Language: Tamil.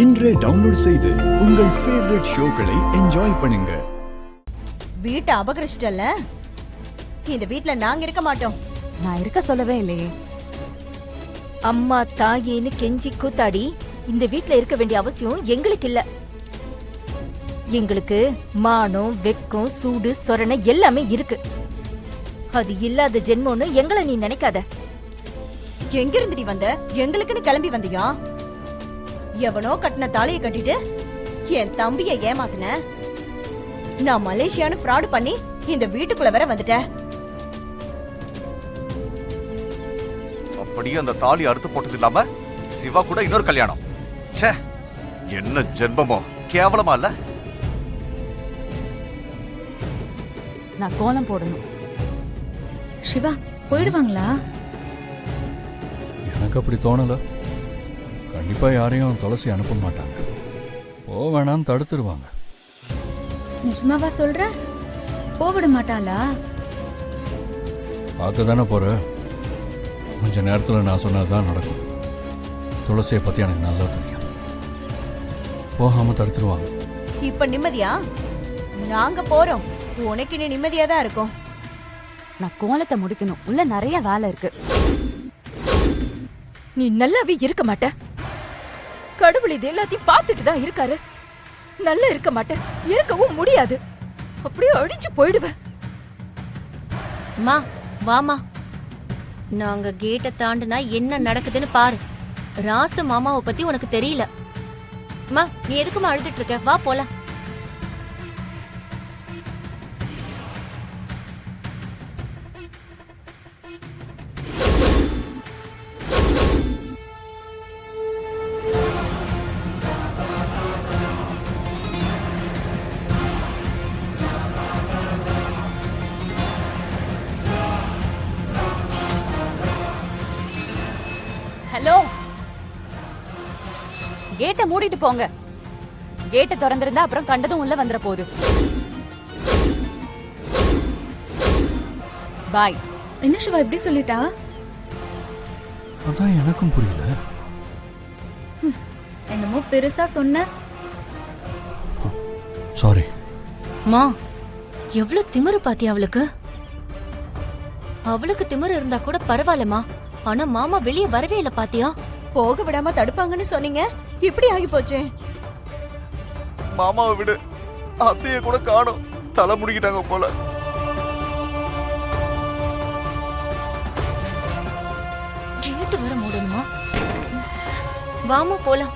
இன்றே டவுன்லோட் செய்து உங்கள் ஃபேவரட் ஷோக்களை என்ஜாய் பண்ணுங்க. வீட்டை அபகரிச்சிட்டல்ல, இந்த வீட்ல நாங்க இருக்க மாட்டோம். நான் இருக்க சொல்லவே இல்லையே. அம்மா தாயேன்னு கெஞ்சி கூத்தாடி இந்த வீட்ல இருக்க வேண்டிய அவசியம் எங்களுக்கு இல்ல. எங்களுக்கு மானம், வெக்கம், சூடு, சொரணை எல்லாமே இருக்கு. அது இல்லாத ஜென்மோன்னு எங்களை நீ நினைக்காத. எங்க இருந்து நீ வந்த? எங்களுக்குன்னு கிளம்பி வந்தியா? எவனோ கட்டின தாலியை கட்டிட்டு என் தம்பிய ஏமாத்தின. நான் மலேசியான்னு ஃப்ராட் பண்ணி இந்த வீட்டுக்குள்ள வர வந்துட்டேன். அப்படியே அந்த தாலி அறுத்து போட்டது இல்லாம சிவா கூட இன்னொரு கல்யாணம். ச்சே, என்ன ஜென்மமோ, கேவலமா இல்ல? நான் கோலம் போடணும். சிவா போயிடுவாங்களா? எனக்கு அப்படி தோணல. கண்டிப்பா யாரையும் துளசி அனுப்ப மாட்டாங்க. வேணான்னு தடுத்துருவாங்க. நிஜமாவா சொல்ற? போவிட மாட்டாளா? பார்க்க தானே போற. கொஞ்ச நேரத்துல நான் சொன்னதுதான் நடக்கும். துளசியை பத்தி எனக்கு நல்லா தெரியும். போகாம தடுத்துருவாங்க. இப்ப நிம்மதியா? நாங்க போறோம். உனக்கு இனி நிம்மதியா தான் இருக்கும். நான் கோலத்தை முடிக்கணும். உள்ள நிறைய வேலை இருக்கு. நீ நல்லாவே இருக்க மாட்ட. கடவுள் இது எல்லாத்தையும் பார்த்துட்டு தான் இருக்காரு. நல்லா இருக்க மாட்டேன், இருக்கவும் முடியாது. அப்படியே அடிச்சு போயிடுவேன். மா வாமா, நாங்க கேட்டை தாண்டுனா என்ன நடக்குதுன்னு பாரு. ராசு மாமாவை பத்தி உனக்கு தெரியல. மா, நீ எதுக்குமா அழுதுட்டு இருக்க? வா போலாம். ஹலோ, கேட்டை மூடிட்டு போங்க. கேட்டை திறந்திருந்தா அப்புறம் கண்டதும் உள்ள வந்துற போகுது. பாய். என்ன சிவா இப்படி சொல்லிட்டா? அதான் எனக்கும் புரியல. என்னமோ பெருசா சொன்ன. சாரி. மா, எவ்வளவு திமிரு பாத்தியா அவளுக்கு? அவளுக்கு திமிரு இருந்தா கூட பரவாயில்லமா. ஆனா மாமா வெளியே வரவே இல்ல பாத்தியா? போக விடாம தடுப்பாங்கன்னு சொன்னீங்க, இப்படி ஆகி போச்சு. மாமாவை விடு, அத்தைய கூட காணோம். தலை முடிக்கிட்டாங்க போல. கேட்டு வர மூடணுமா? வாமா போலாம்.